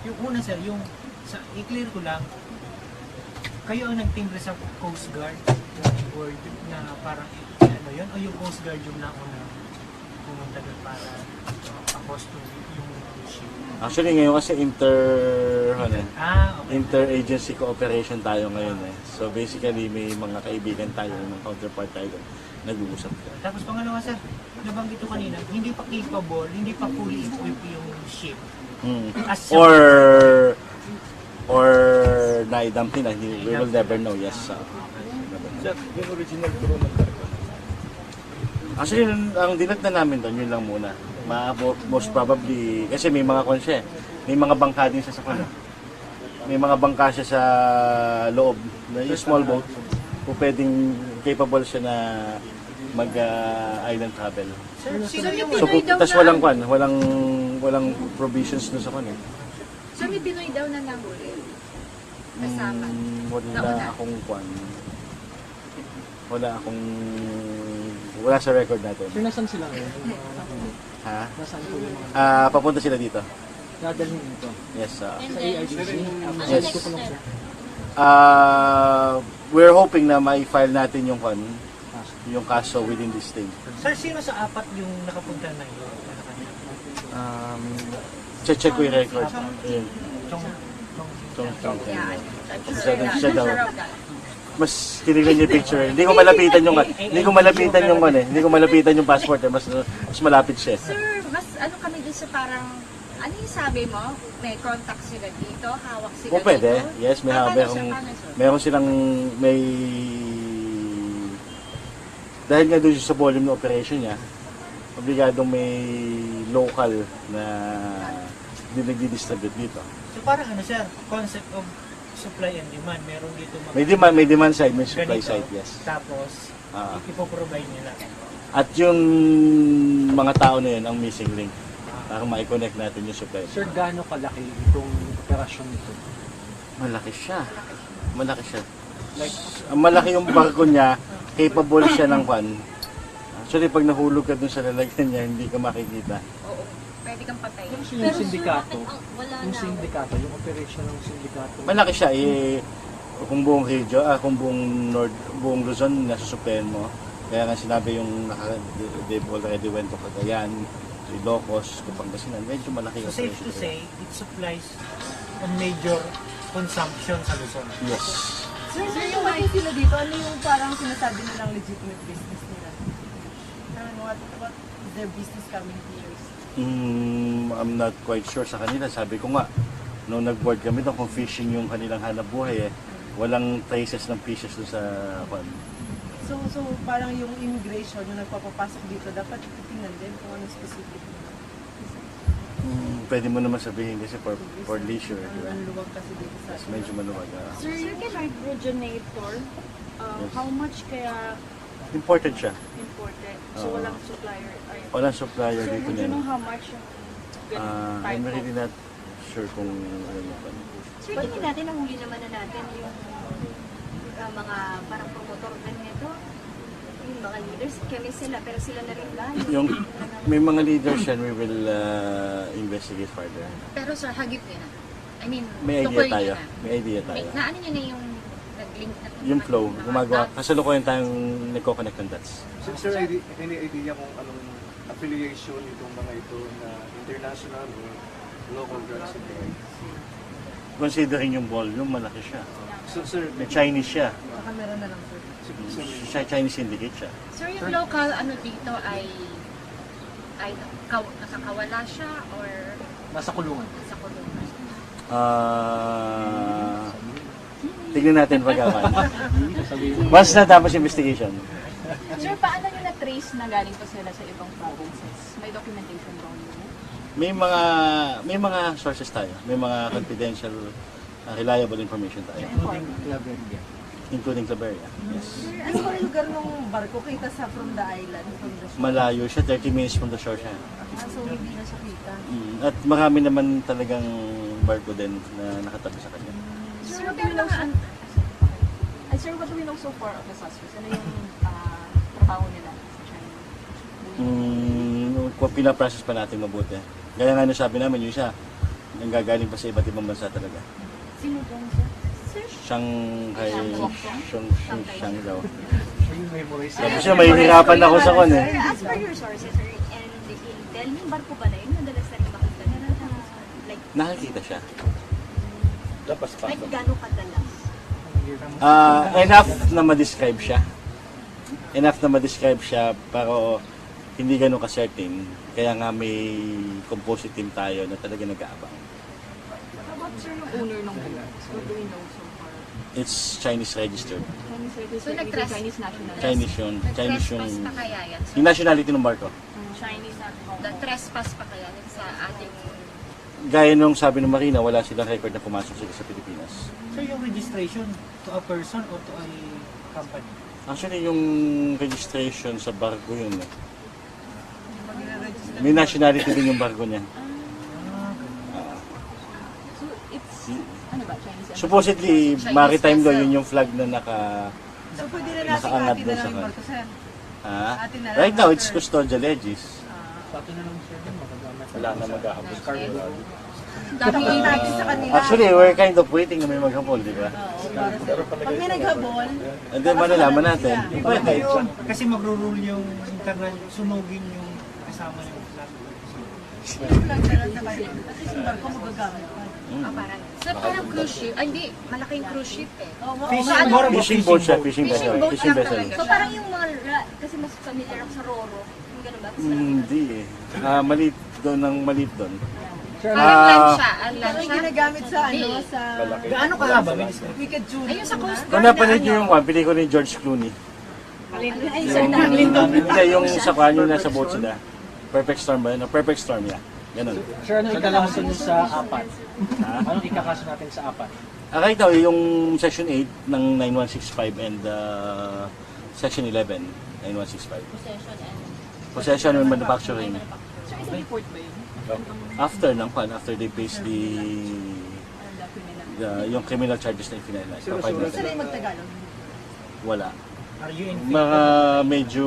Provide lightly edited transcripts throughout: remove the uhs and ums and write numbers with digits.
Yung una sir, yung i-clear ko lang, kayo ang nagtimbre sa Coast Guard, yung word na parang ano yun, o yung Coast Guard yung nauna pumunta doon para pa-host yung ship? Actually ngayon kasi Okay. interagency cooperation tayo ngayon eh. So basically may mga kaibigan tayo, ng counterpart tayo nag-uusap ka. Tapos pangalawa sir, nabanggit ko kanina, hindi pa capable, hindi pa fully equipped yung ship. As Or na-dump nila, we will never know, yes. Yung original crew ng cargo. Actually, ang dinat na namin doon, yun lang muna. Most probably, kasi may mga konsya, may mga bangka din sa sakon. May mga bangka siya sa loob, yung small boat, kung pwedeng capable siya na mag-island travel. Sir, yung So, tas walang kwan, walang provisions doon sa kwan eh. So may Pinoy daw na nahuli. Kasama. Wala sa record natin. Sir, nasan sila ngayon? Ha? Nasaan po yung mga Papunta sila dito. dadalhin dito? Yes. Sa AICC? Yes. Kukulong siya. We're hoping na ma-file natin yung kaso within this day. Sir, sino sa apat yung nakapunta na yun? Check ko yung record. Yun. Siya daw. Mas tinignan niya yung picture. Hindi ko malapitan yung passport eh. Mas malapit siya. Sir, mas ano kami dun sa parang, ano yung sabi mo? May contact sila dito? Hawak sila Kung pwede, dito? yes, Paano, meron silang dahil nga doon sa volume ng operation niya, obligadong may local na nagdi-distribute dito. So parang ano sir, concept of supply and demand. Meron dito mga... May demand side, may supply ganito. side, yes. Tapos, ipoprovide nila. At yung mga tao na yun ang missing link para ma-connect natin yung supply. Sir, gaano kalaki itong operasyon nito? Malaki siya. Malaki yung barko niya, capable siya ng kwan. Actually, pag nahulog ka dun sa lalagyan niya, hindi ka makikita. Oo, pwede kang patayin. Yung sindikato, yung operation ng sindikato. Malaki siya kung buong region, kung buong Luzon nasusuplayan mo. Kaya nga sinabi yung they've already went to Cagayan, Ilocos, Pangasinan, medyo malaki yung So safe to say, it supplies a major consumption sa Luzon. Yes. Sir, yung ano sila dito, ano yung parang sinasabi nilang legitimate business nila? What is their business coming here? I'm not quite sure sa kanila. Sabi ko nga, nung nag-board kami doon, kung fishing yung kanilang hanap buhay walang traces ng fishes doon sa kwan. So parang yung immigration, yung nagpapapasok dito, dapat titingnan din kung ano specific. Pwede mo naman sabihin kasi for leisure, di ba? Ang luwag kasi dito sa Mas medyo maluwag. Sir, yung hydrogenator, Yes. how much kaya Imported siya. imported? So, walang supplier. Ay, Walang supplier sir, dito would you know niya. how much yung ganun type I'm of... really not sure kung ano yung kwan. Sir, tingin natin, nahuli naman na natin yung mga parang promotor ganito. Yung mga leaders, kami sila, pero sila na rin ba? May mga leaders yan, we will investigate further. Pero sir, hagip niya na. I mean, May tukoy idea tayo. niya na. May idea tayo. Naano niya na yung nag-link na Yung flow, mga gumagawa. dots? Kasalukuyan tayong nagko-connect ng dots. Sir, any idea kung anong affiliation itong mga ito na international or local drugs? Considering yung volume, malaki siya. So, sir, May Chinese siya. Baka meron na lang, sir. Chinese syndicate siya. Sir, yung local ano dito ay nakakawala siya or Nasa kulungan. sa kulungan? Tignan natin pag-awan. Once na tapos investigation. Sir, paano nyo na-trace na galing pa sila sa ibang provinces? May documentation ba yun? May mga sources tayo. May mga confidential, reliable information tayo. Including Claveria. Yes. Sir, ano ba yung lugar ng barko kita sa from the island, from the shore? Malayo siya, 30 minutes from the shore siya. So hindi na siya kita. At marami naman talagang barko din na nakatabi sa kanya. Sir, what do we know sir, what do we know so far of the suspects? Ano yung trabaho nila sa China? Pinaprocess pa natin mabuti. Gaya nga sabi namin, yung isa, Nanggagaling pa sa iba't ibang bansa talaga. Sino po siya? Sir? Shanghai, Shanghai daw. Yung memorize. Tapos siya, mahihirapan ako sa kon eh. Sir, as per your sources, sir, and the intel, yung barko ba na yun, madalas na rin makita na like, Nakikita siya. like gano'ng kadalas? Enough na ma-describe siya. Enough na ma-describe siya, pero hindi ganun ka-certain. Kaya nga may composite team tayo na talaga nag-aabang. How about, sir, yung owner ng boat? What do we know so far? It's Chinese registered. Chinese registered, So, nag-trust- Chinese national. Chinese yun. Chinese yung... Nag-trespass pa kaya yan? Yung nationality ng barko. Chinese at home. Trespass pa kaya yan sa ating... Gaya nung sabi ng Marina, wala silang record na pumasok sila sa Pilipinas. So yung registration to a person or to a company? Actually, yung registration sa barko yun eh. May nationality din yung barko niya. So, it's, ano ba, Chinese? Supposedly, maritime law, yun yung flag na So pwede na natin nakaangat atin doon na sa lang yung kan. barko, sir. Ah, Atin na lang right now, it's after. custodial legis. Sa atin na lang sir, magagamit. Wala na maghahabol. Tapos natin sa kanila. Actually, we're kind of waiting na may maghabol, di ba? Pag may naghabol, And then, malalaman natin. Pwede. Kasi magro-rule yung internal, sunugin yung kasama yung flag. yung flag na lang sa bayan. At least yung barko magagamit pa. Parang, so, parang cruise ship. Ay, hindi. Malaking cruise ship eh. Fishing, more of a Fishing boat siya, fishing Fishing vessel. boat Fishing lang vessel. talaga. So parang yung mga, kasi mas familiar ako sa Roro, yung gano'n ba? Hindi eh. Maliit doon, ang maliit doon. Parang lansya. Ang Yung lansya. ginagamit sa ano, sa Gaano kahaba? Wicked Judy. Ayun sa Coast Kung Guard napanood niyo yung one, pili ko ni George Clooney. Ay, Yung, hindi, yung sa kwan yung nasa boat sila. Perfect Storm ba yun? No, Perfect Storm, yeah. Ganun. Sir, ano ikakaso nyo sa apat? Anong ikakaso natin sa apat? Right now, yung Section 8 ng 9165 and Section 11, 9165. Possession and manufacturing. Sir, is a report ba yun? After ng kwan, after they face yung criminal charges na ifinalize. Saan na yung magtagalog? Wala. Are you in Mga medyo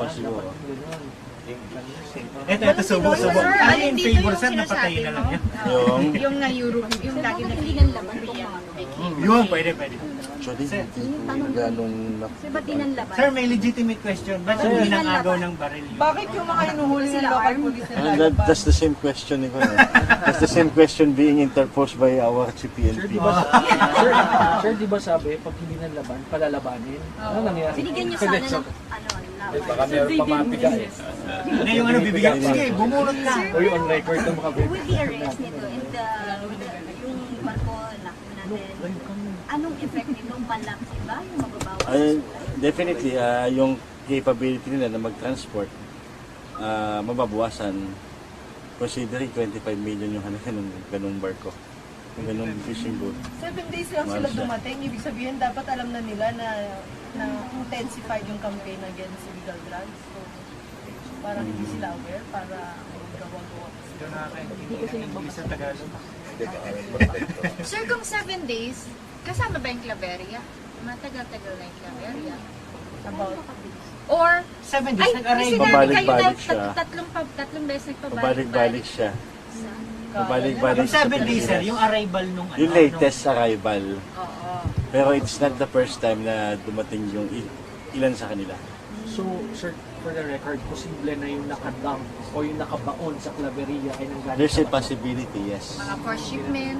siguro. Ito, subo-subo. Sir, Are you in dito favor, yung sir, na sinasabi patayin na lang mo? yan? Yung Yung na Europe, yung Sir, lagi bakit na hindi nanlaban itong mga Yun, pwede. actually, Sir, ganong Sir, ba't di nanlaban? Sir, may legitimate question. Ba't hindi nang agaw ng baril yun? Bakit yung mga inuhuli ng local police na that's the same question ni Kuya. That's the same question being interposed by our Sir, CPNP. di ba, sir, di ba sabi, pag hindi nanlaban, palalabanin? Ano nangyari? Binigyan niyo sana ng laban. Baka meron pa mapiga eh. Na yung bibigyan. Sige, bumunot ka. Uy, on record na With the arrest nito and yung barko na natin, anong effect nito? Malaki ba? Yung mababawas? Definitely, yung capability nila na mag-transport, mababawasan. Considering 25 million yung halaga ng ganung barko. Yung ganung fishing boat. 7 days lang sila dumating. Ibig sabihin, dapat alam na nila na intensified yung campaign against illegal drugs. So, parang hindi sila aware para magawa-gawa. Ito nakakaintindi ng English sa Tagalog. Sir, kung 7 days, kasama ba yung Claveria? Matagal-tagal na yung Claveria. About Or, 7 ay, days, nag-arrive. sinabi kayo na Pabalik-balik siya. tatlong beses nagpabalik-balik. Pabalik-balik siya. Pabalik-balik Yung sa 7 days, sir, Pilipinas. yung arrival nung Yung latest arrival. Oo. Pero it's not the first time na dumating yung ilan sa kanila. So, sir, for the record, posible na yung nakadump o yung nakabaon sa Claveria ay nanggaling There's a sa possibility, yes. Mga forced shipment.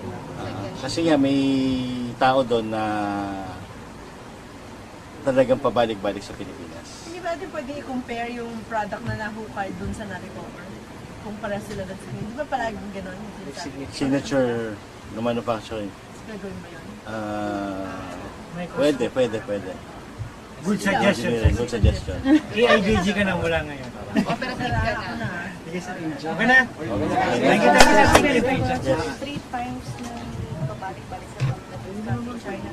Kasi nga may tao doon na talagang pabalik-balik sa Pilipinas. Hindi ba natin pwede i-compare yung product na nahukay dun sa na-recover? Kumpara sila dun sa hindi ba palaging gano'n? yung sinasabi? Signature no manufacturing. Gagawin ba yun? Pwede. Good suggestion. Engineering, good suggestion. AIBG ka na mula ngayon. Operative ka na. Sige, sir. Okay na? Thank you, sir. Yes. 3 times na pabalik-balik sa China.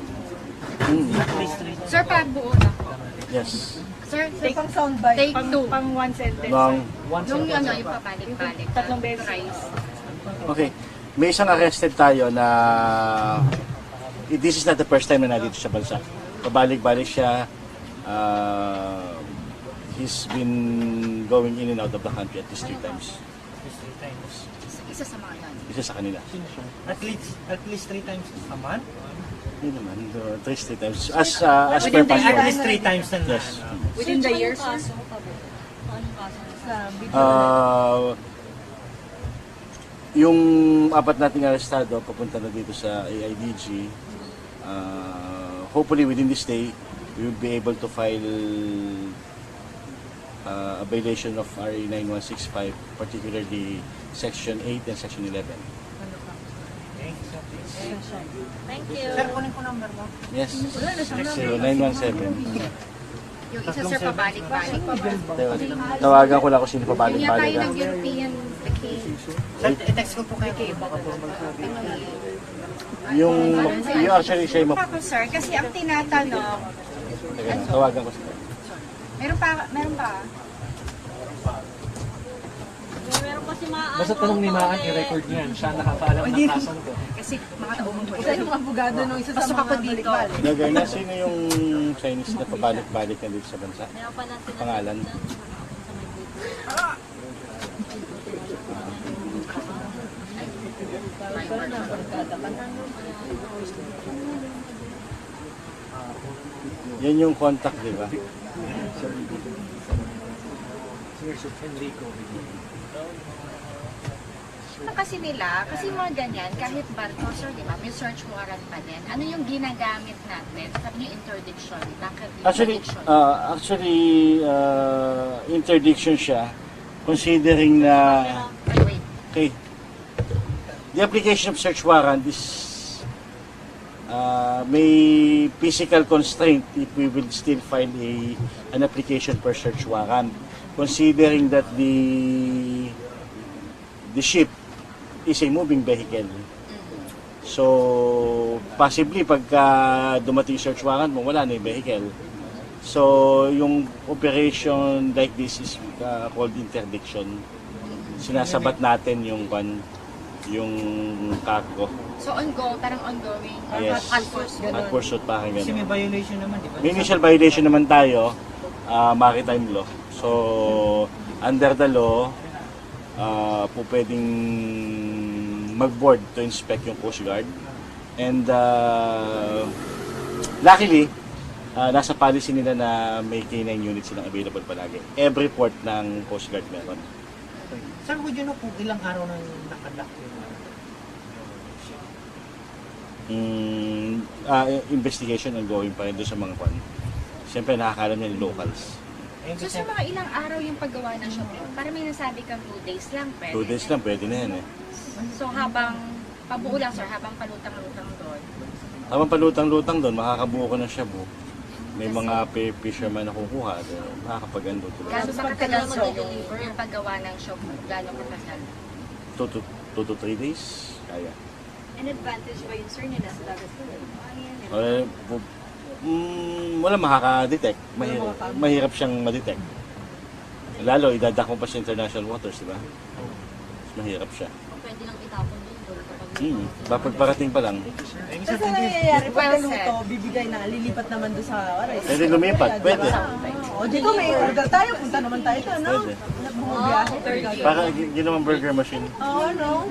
Sir, pag buo na po. Yes. Sir, So, pang soundbite. take 2. Pang one sentence. Long. Yung ano, yung papalik-balik. Tatlong beses. Thrice. Okay. May isang arrested tayo na this is not the first time na nandito sa bansa. Pabalik-balik siya. He's been going in and out of the country at least 3 times. Isa sa mga yan. isa sa kanila. At least 3 times a month? Hindi naman, 3 times. As per At passport. least 3 times na Yes. Within the year, sir? Sa video. Yung apat nating arestado papunta na dito sa AIDG. Hopefully within this day, we will be able to file a violation of RA 9165, particularly Section 8 and Section 11. Thank you. Sir, kunin ko number mo. Yes, 0917. Yung isa sir pabalik-balik. Tawagan ko lang kung sino Yung pabalik-balik. tayo ng European vacation. Sir, i-text ko po kayo. Yung actually siya yung Ako sir, kasi ang tinatanong, Teka lang, tawagan ko siya. meron pa. Meron pa si Maan. Basta tanong ni Maan, i-record niya yan. Siya nakakaalam ng kaso nito. Kasi mga taong ko. Isa yung abogado nung isa sa Pasok mga ako dito. balik-balik. Gagay na, sino yung Chinese na pabalik-balik na dito sa bansa? Meron pa natin Pangalan? Yan yung contact, di ba? Sir Enrico. Kasi nila, kasi mga ganyan, kahit barko, sir, di ba, may search warrant pa din. Ano yung ginagamit natin? Sabi niyo interdiction. Bakit interdiction? Actually, interdiction siya, considering na, Wait. okay, the application of search warrant is may physical constraint if we will still file an application for search warrant, considering that the ship is a moving vehicle. So, possibly pagka dumating search warrant mo, wala na yung vehicle. So, yung operation like this is called interdiction. Sinasabat natin yung cargo. So, parang ongoing. Yes. At force. At pursuit, parang Kasi may gano'n. violation naman, di ba? May initial violation naman tayo, maritime law. So, under the law, po pwedeng mag-board to inspect yung Coast Guard. And luckily, nasa policy nila na may K9 units silang available palagi. Every port ng Coast Guard meron. Sir, would you know kung ilang araw na nakalock yun? Investigation ongoing pa rin doon sa mga kwan. Siyempre nakakalam niya yung locals. So, sa mga ilang araw yung paggawa ng shopping, para may nasabi kang 2 days lang, pwede. 2 days lang, pwede na yan eh. So, habang, pabuo lang sir, habang palutang-lutang doon. Habang palutang-lutang doon, makakabuo ka ng shabu. May mga fisherman na kukuha, makakapag-ando tuloy. Gano'n ba katagal sir yung paggawa ng shopping? Gano'n katagal? 2 to 3 days, kaya. An advantage ba yun, sir, na nasa dagat ko? Wala makaka-detect. Mahirap siyang ma-detect. Lalo, idadak mo pa sa international waters, di ba? Mas mahirap siya. Pwede lang itapon din doon kapag Papagparating pa lang. Kasi nangyayari, pag naluto, bibigay na, lilipat naman doon sa aray. Pwede lumipat, pwede. O, dito may order tayo, punta naman tayo doon, no? Pwede. Bumubiyahe. Para ginawang burger machine. Oo, no?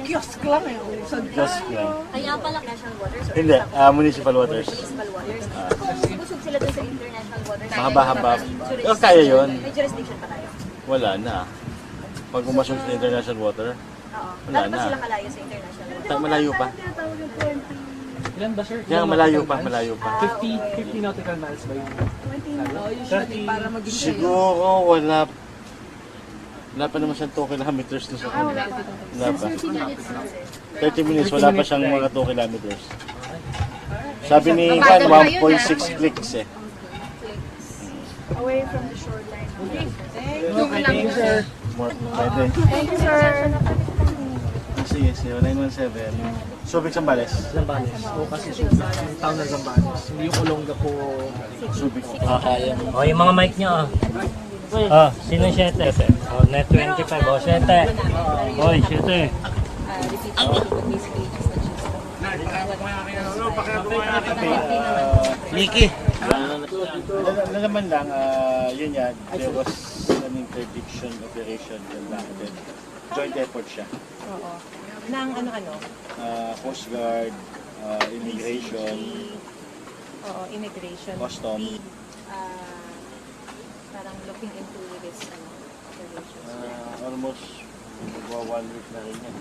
Kiosk lang eh. Usad ka. Just lang. Kaya pala national waters or Hindi, municipal waters. municipal waters. Kung busog sila doon sa international waters, Mahaba-haba. Oh, kaya yun. may jurisdiction pa tayo. Wala na. Pag pumasok sa international water, Oo. Wala Lalo pa na. sila kalayo sa international waters. malayo pa. Ilan ba, sir? Kaya malayo pa, malayo pa. 50 nautical miles ba yun? Oh, usually, para maging safe. Siguro wala pa naman siyang 2 kilometers na sa kanila. Wala pa. 30 minutes, wala pa siyang mga 2 kilometers. Sabi ni Juan, 1.6 clicks eh. Away from the shoreline. Thank you, sir. Pwede. Thank you, sir. Sige, 0917. Subic Sambales. Zambales. O kasi yung town ng Zambales. Hindi yung Olonga po. Subic. O, yung mga mic nyo, sino yung 7? O, net 25. O, 7. Oy, 7. Liki. Nalaman lang, yun yan, there was an interdiction operation and joint effort siya. Ng ano-ano? Coast Guard, Immigration, Oo, immigration. Custom. Parang looking into this operations. almost 1 week na rin yan.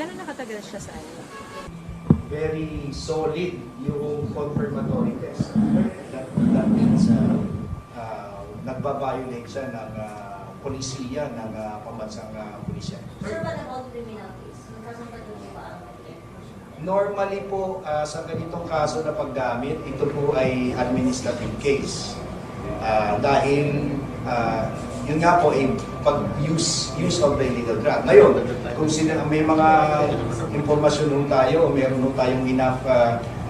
Gano'n nakatagal siya sa ano? Very solid yung confirmatory test. That means nagbabiolate siya ng polisiya, ng pambansang pulisya. Sir, what about criminal case? Nagkasunod niyo ba ang Normally po, sa ganitong kaso na paggamit, ito po ay administrative case. Dahil yun nga po ay pag-use of the illegal drug. Ngayon, kung may mga impormasyon nung tayo o meron nung tayong enough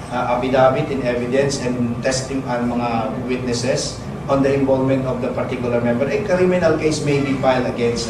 affidavit in evidence and testing ang mga witnesses on the involvement of the particular member, a criminal case may be filed against